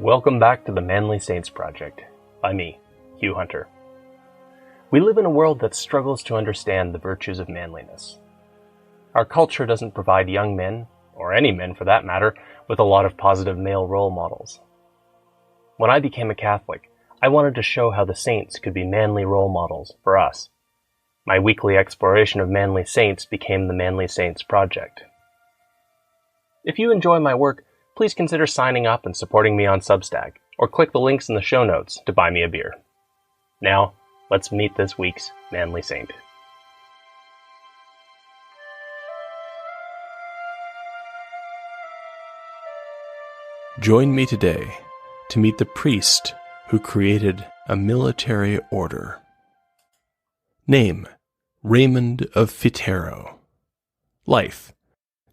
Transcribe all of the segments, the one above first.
Welcome back to the Manly Saints Project, by me, Hugh Hunter. We live in a world that struggles to understand the virtues of manliness. Our culture doesn't provide young men, or any men for that matter, with a lot of positive male role models. When I became a Catholic, I wanted to show how the saints could be manly role models for us. My weekly exploration of manly saints became the Manly Saints Project. If you enjoy my work, please consider signing up and supporting me on Substack, or click the links in the show notes to buy me a beer. Now, let's meet this week's Manly Saint. Join me today to meet the priest who created a military order. Name: Raymond of Fitero. Life: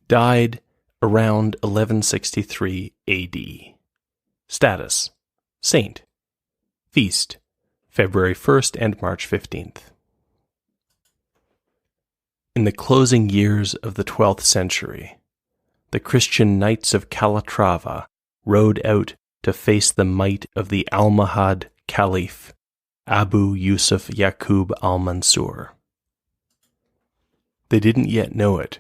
died around 1163 AD. Status: Saint. Feast: February 1st and March 15th. In the closing years of the 12th century, the Christian Knights of Calatrava rode out to face the might of the Almohad Caliph, Abu Yusuf Yaqub al-Mansur. They didn't yet know it,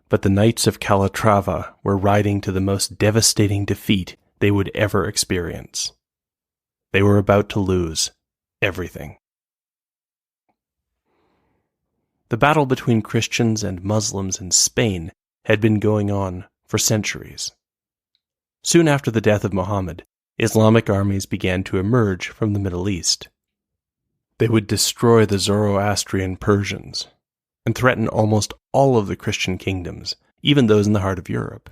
but the Knights of Calatrava were riding to the most devastating defeat they would ever experience. They were about to lose everything. The battle between Christians and Muslims in Spain had been going on for centuries. Soon after the death of Muhammad, Islamic armies began to emerge from the Middle East. They would destroy the Zoroastrian Persians and threaten almost all of the Christian kingdoms, even those in the heart of Europe.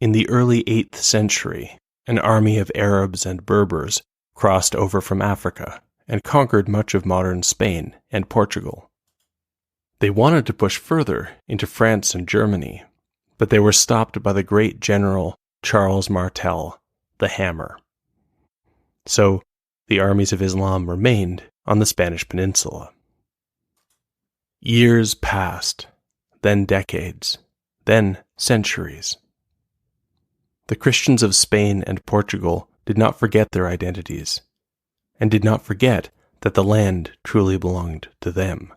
In the early 8th century, an army of Arabs and Berbers crossed over from Africa and conquered much of modern Spain and Portugal. They wanted to push further into France and Germany, but they were stopped by the great general Charles Martel, the Hammer. So, the armies of Islam remained on the Spanish peninsula. Years passed, then decades, then centuries. The Christians of Spain and Portugal did not forget their identities, and did not forget that the land truly belonged to them.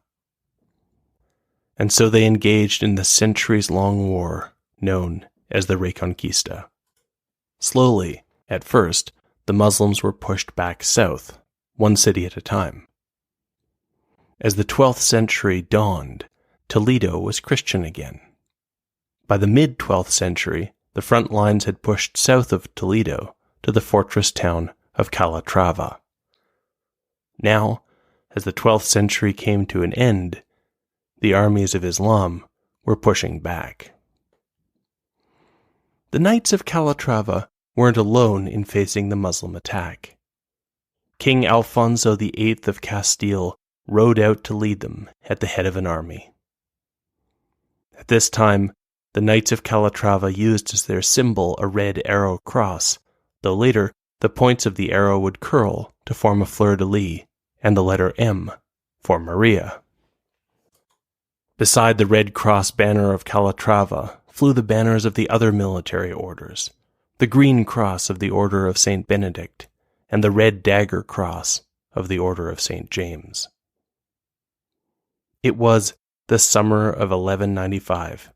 And so they engaged in the centuries-long war known as the Reconquista. Slowly, at first, the Muslims were pushed back south, one city at a time. As the 12th century dawned, Toledo was Christian again. By the mid-12th century, the front lines had pushed south of Toledo to the fortress town of Calatrava. Now, as the 12th century came to an end, the armies of Islam were pushing back. The Knights of Calatrava weren't alone in facing the Muslim attack. King Alfonso VIII of Castile rode out to lead them at the head of an army. At this time, the Knights of Calatrava used as their symbol a red arrow cross, though later the points of the arrow would curl to form a fleur-de-lis and the letter M for Maria. Beside the Red Cross banner of Calatrava flew the banners of the other military orders, the Green Cross of the Order of St. Benedict and the Red Dagger Cross of the Order of St. James. It was the summer of 1195,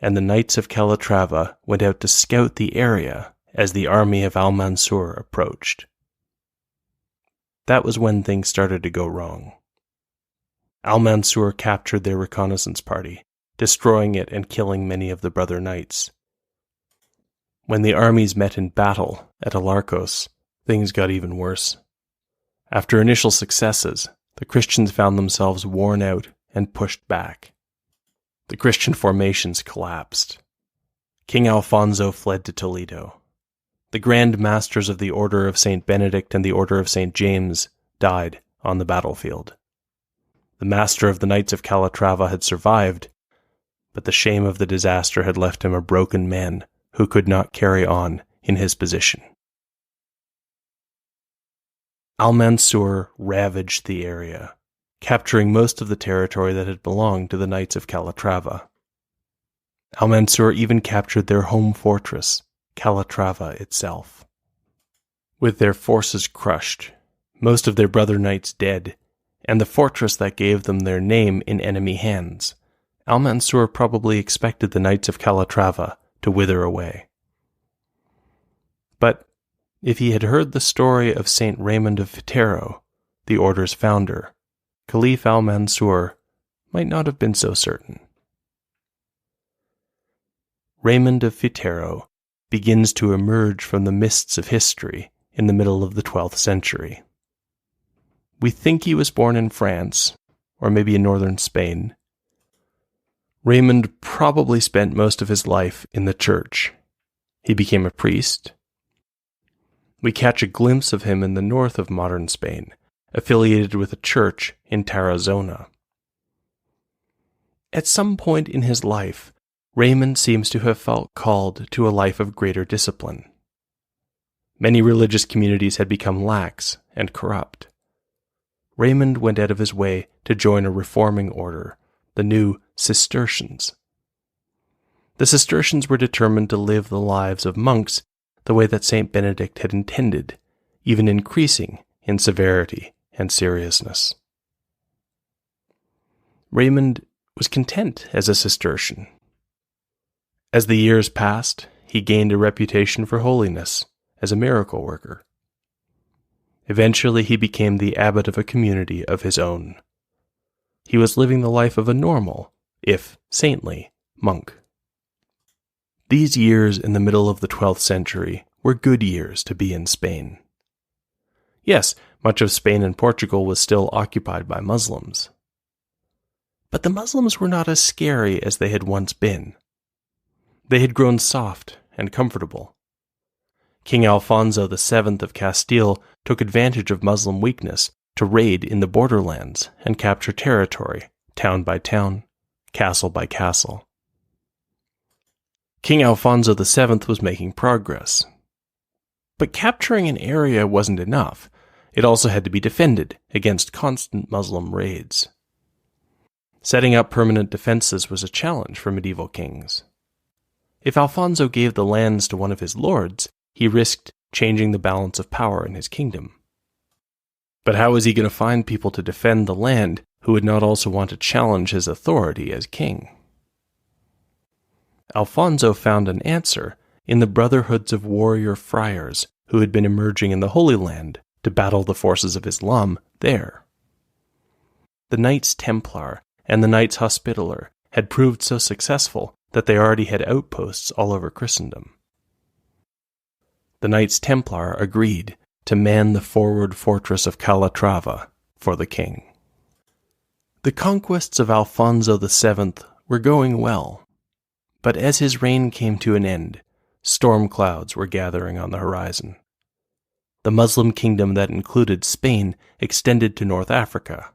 and the Knights of Calatrava went out to scout the area as the army of Al-Mansur approached. That was when things started to go wrong. Al-Mansur captured their reconnaissance party, destroying it and killing many of the brother knights. When the armies met in battle at Alarcos, things got even worse. After initial successes, the Christians found themselves worn out and pushed back. The Christian formations collapsed. King Alfonso fled to Toledo. The Grand Masters of the Order of St. Benedict and the Order of St. James died on the battlefield. The Master of the Knights of Calatrava had survived, but the shame of the disaster had left him a broken man who could not carry on in his position. Al-Mansur ravaged the area, capturing most of the territory that had belonged to the Knights of Calatrava. Al-Mansur even captured their home fortress, Calatrava itself. With their forces crushed, most of their brother knights dead, and the fortress that gave them their name in enemy hands, Al-Mansur probably expected the Knights of Calatrava to wither away. But if he had heard the story of Saint Raymond of Fitero, the order's founder, Caliph Al-Mansur might not have been so certain. Raymond of Fitero begins to emerge from the mists of history in the middle of the 12th century. We think he was born in France, or maybe in northern Spain. Raymond probably spent most of his life in the church. He became a priest. We catch a glimpse of him in the north of modern Spain, affiliated with a church in Tarazona. At some point in his life, Raymond seems to have felt called to a life of greater discipline. Many religious communities had become lax and corrupt. Raymond went out of his way to join a reforming order, the new Cistercians. The Cistercians were determined to live the lives of monks the way that Saint Benedict had intended, even increasing in severity and seriousness. Raymond was content as a Cistercian. As the years passed, he gained a reputation for holiness as a miracle worker. Eventually, he became the abbot of a community of his own. He was living the life of a normal, if saintly, monk. These years in the middle of the 12th century were good years to be in Spain. Yes, much of Spain and Portugal was still occupied by Muslims. But the Muslims were not as scary as they had once been. They had grown soft and comfortable. King Alfonso VII of Castile took advantage of Muslim weakness to raid in the borderlands and capture territory, town by town, castle by castle. King Alfonso VII was making progress. But capturing an area wasn't enough. It also had to be defended against constant Muslim raids. Setting up permanent defenses was a challenge for medieval kings. If Alfonso gave the lands to one of his lords, he risked changing the balance of power in his kingdom. But how was he going to find people to defend the land who would not also want to challenge his authority as king? Alfonso found an answer in the brotherhoods of warrior friars who had been emerging in the Holy Land to battle the forces of Islam there. The Knights Templar and the Knights Hospitaller had proved so successful that they already had outposts all over Christendom. The Knights Templar agreed to man the forward fortress of Calatrava for the king. The conquests of Alfonso VII were going well, but as his reign came to an end, storm clouds were gathering on the horizon. The Muslim kingdom that included Spain extended to North Africa.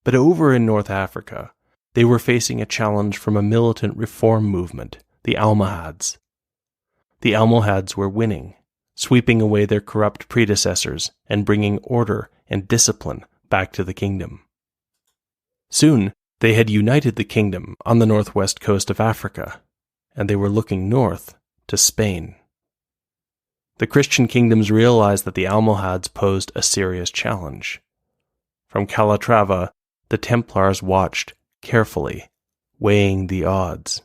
But over in North Africa, they were facing a challenge from a militant reform movement, the Almohads. The Almohads were winning, sweeping away their corrupt predecessors and bringing order and discipline back to the kingdom. Soon, they had united the kingdom on the northwest coast of Africa, and they were looking north to Spain. The Christian kingdoms realized that the Almohads posed a serious challenge. From Calatrava, the Templars watched carefully, weighing the odds.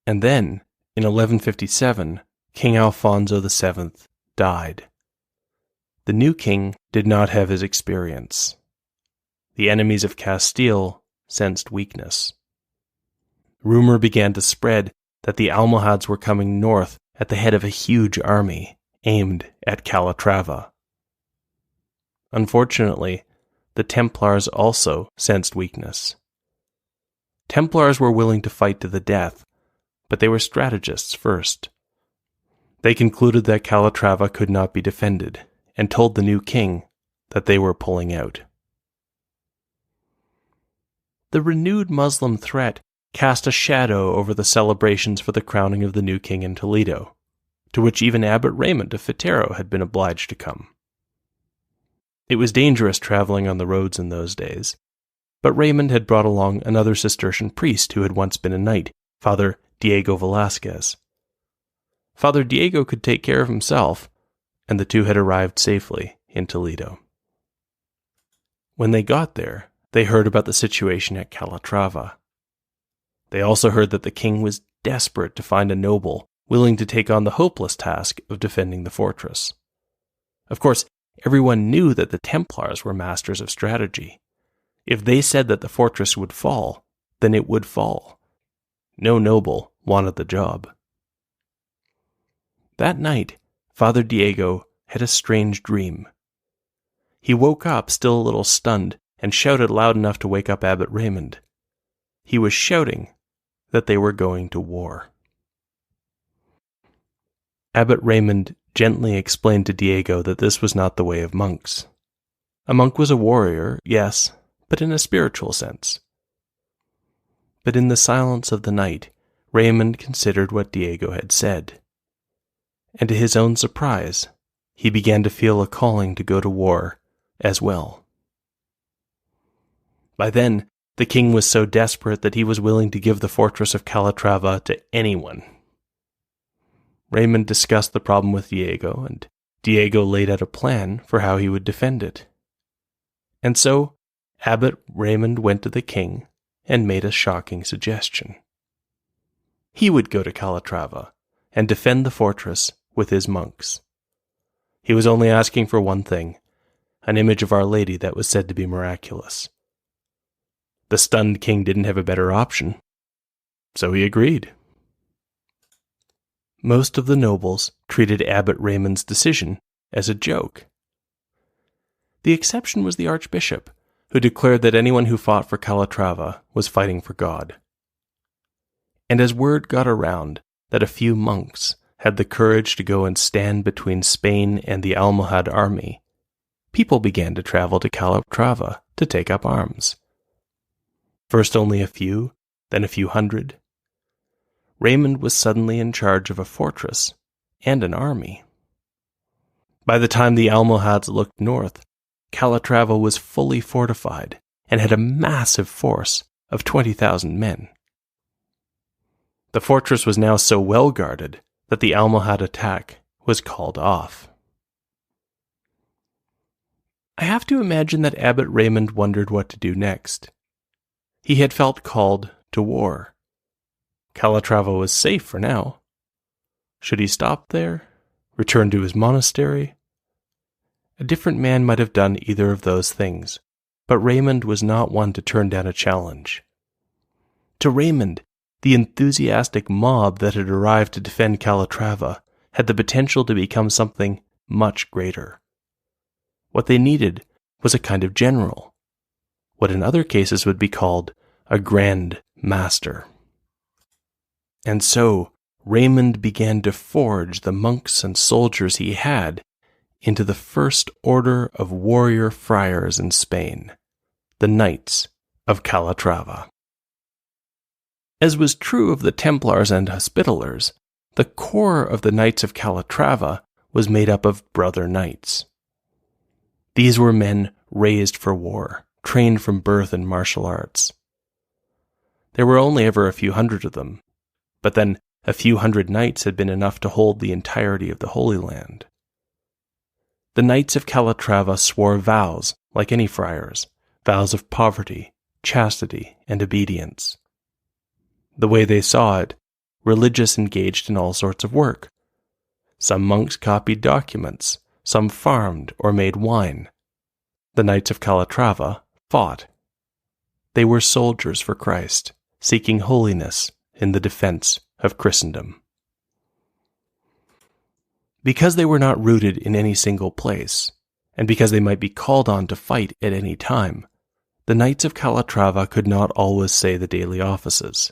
And then, in 1157, King Alfonso VII died. The new king did not have his experience. The enemies of Castile sensed weakness. Rumor began to spread that the Almohads were coming north at the head of a huge army aimed at Calatrava. Unfortunately, the Templars also sensed weakness. Templars were willing to fight to the death, but they were strategists first. They concluded that Calatrava could not be defended, and told the new king that they were pulling out. The renewed Muslim threat cast a shadow over the celebrations for the crowning of the new king in Toledo, to which even Abbot Raymond of Fitero had been obliged to come. It was dangerous traveling on the roads in those days, but Raymond had brought along another Cistercian priest who had once been a knight, Father Diego Velázquez. Father Diego could take care of himself, and the two had arrived safely in Toledo. When they got there, they heard about the situation at Calatrava. They also heard that the king was desperate to find a noble willing to take on the hopeless task of defending the fortress. Of course, everyone knew that the Templars were masters of strategy. If they said that the fortress would fall, then it would fall. No noble wanted the job. That night, Father Diego had a strange dream. He woke up still a little stunned and shouted loud enough to wake up Abbot Raymond. He was shouting that they were going to war. Abbot Raymond gently explained to Diego that this was not the way of monks. A monk was a warrior, yes, but in a spiritual sense. But in the silence of the night, Raymond considered what Diego had said. And to his own surprise, he began to feel a calling to go to war as well. By then, the king was so desperate that he was willing to give the fortress of Calatrava to anyone. Raymond discussed the problem with Diego, and Diego laid out a plan for how he would defend it. And so, Abbot Raymond went to the king and made a shocking suggestion. He would go to Calatrava and defend the fortress with his monks. He was only asking for one thing, an image of Our Lady that was said to be miraculous. The stunned king didn't have a better option, so he agreed. Most of the nobles treated Abbot Raymond's decision as a joke. The exception was the archbishop, who declared that anyone who fought for Calatrava was fighting for God. And as word got around that a few monks had the courage to go and stand between Spain and the Almohad army, people began to travel to Calatrava to take up arms. First only a few, then a few hundred. Raymond was suddenly in charge of a fortress and an army. By the time the Almohads looked north, Calatrava was fully fortified and had a massive force of 20,000 men. The fortress was now so well guarded that the Almohad attack was called off. I have to imagine that Abbot Raymond wondered what to do next. He had felt called to war. Calatrava was safe for now. Should he stop there? Return to his monastery? A different man might have done either of those things, but Raymond was not one to turn down a challenge. To Raymond, the enthusiastic mob that had arrived to defend Calatrava had the potential to become something much greater. What they needed was a kind of general, what in other cases would be called a grand master. And so Raymond began to forge the monks and soldiers he had into the first order of warrior friars in Spain, the Knights of Calatrava. As was true of the Templars and Hospitallers, the core of the Knights of Calatrava was made up of brother knights. These were men raised for war, trained from birth in martial arts. There were only ever a few hundred of them, but then a few hundred knights had been enough to hold the entirety of the Holy Land. The Knights of Calatrava swore vows, like any friars, vows of poverty, chastity, and obedience. The way they saw it, religious engaged in all sorts of work. Some monks copied documents, some farmed or made wine. The Knights of Calatrava fought. They were soldiers for Christ, seeking holiness in the defense of Christendom. Because they were not rooted in any single place, and because they might be called on to fight at any time, the Knights of Calatrava could not always say the daily offices.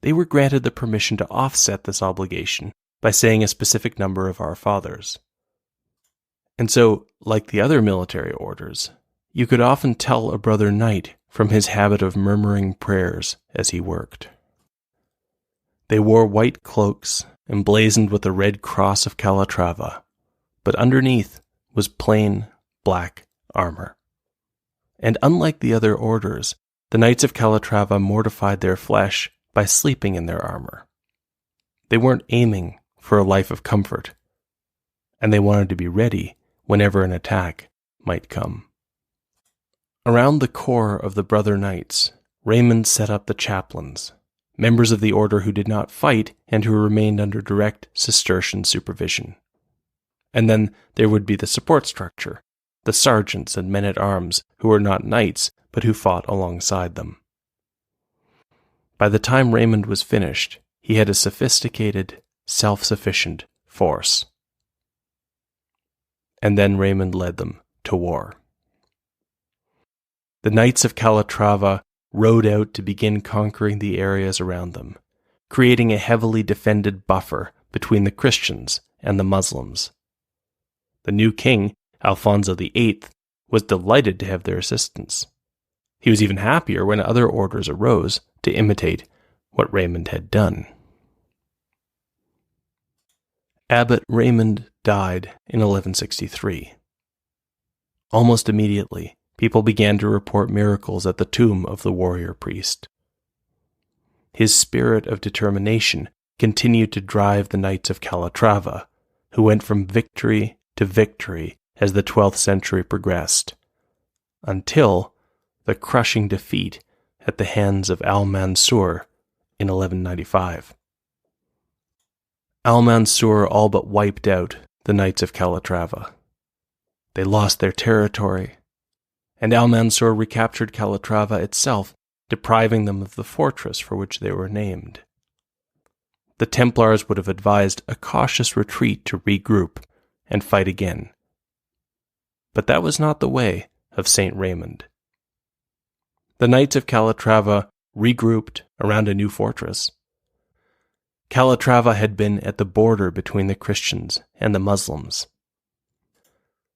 They were granted the permission to offset this obligation by saying a specific number of Our Fathers. And so, like the other military orders, you could often tell a brother knight from his habit of murmuring prayers as he worked. They wore white cloaks emblazoned with the red cross of Calatrava, but underneath was plain black armor. And unlike the other orders, the Knights of Calatrava mortified their flesh by sleeping in their armor. They weren't aiming for a life of comfort. and they wanted to be ready whenever an attack might come. Around the core of the brother knights, Raymond set up the chaplains, members of the order who did not fight and who remained under direct Cistercian supervision. And then there would be the support structure, the sergeants and men-at-arms who were not knights but who fought alongside them. By the time Raymond was finished, he had a sophisticated, self-sufficient force. And then Raymond led them to war. The Knights of Calatrava rode out to begin conquering the areas around them, creating a heavily defended buffer between the Christians and the Muslims. The new king, Alfonso VIII, was delighted to have their assistance. He was even happier when other orders arose to imitate what Raymond had done. Abbot Raymond died in 1163. Almost immediately, people began to report miracles at the tomb of the warrior priest. His spirit of determination continued to drive the Knights of Calatrava, who went from victory to victory as the 12th century progressed, until the crushing defeat at the hands of Al-Mansur in 1195. Al-Mansur all but wiped out the Knights of Calatrava. They lost their territory, and Al-Mansur recaptured Calatrava itself, depriving them of the fortress for which they were named. The Templars would have advised a cautious retreat to regroup and fight again. But that was not the way of Saint Raymond. The Knights of Calatrava regrouped around a new fortress. Calatrava had been at the border between the Christians and the Muslims.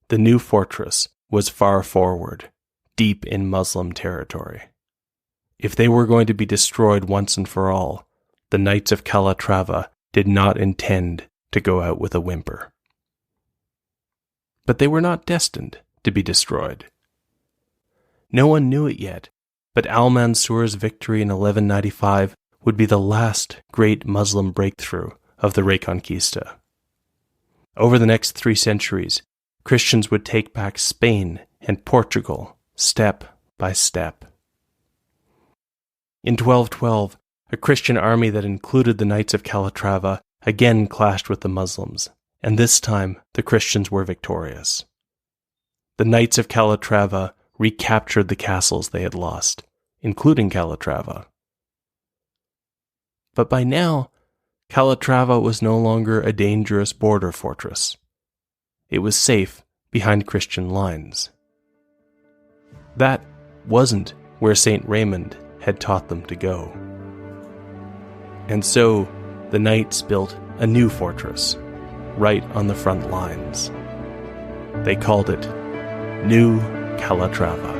The new fortress was far forward, deep in Muslim territory. If they were going to be destroyed once and for all, the Knights of Calatrava did not intend to go out with a whimper. But they were not destined to be destroyed. No one knew it yet, but Al-Mansur's victory in 1195 would be the last great Muslim breakthrough of the Reconquista. Over the next 3 centuries, Christians would take back Spain and Portugal step by step. In 1212, a Christian army that included the Knights of Calatrava again clashed with the Muslims, and this time the Christians were victorious. The Knights of Calatrava recaptured the castles they had lost, including Calatrava. But by now, Calatrava was no longer a dangerous border fortress. It was safe behind Christian lines. That wasn't where Saint Raymond had taught them to go. And so, the Knights built a new fortress, right on the front lines. They called it New Calatrava.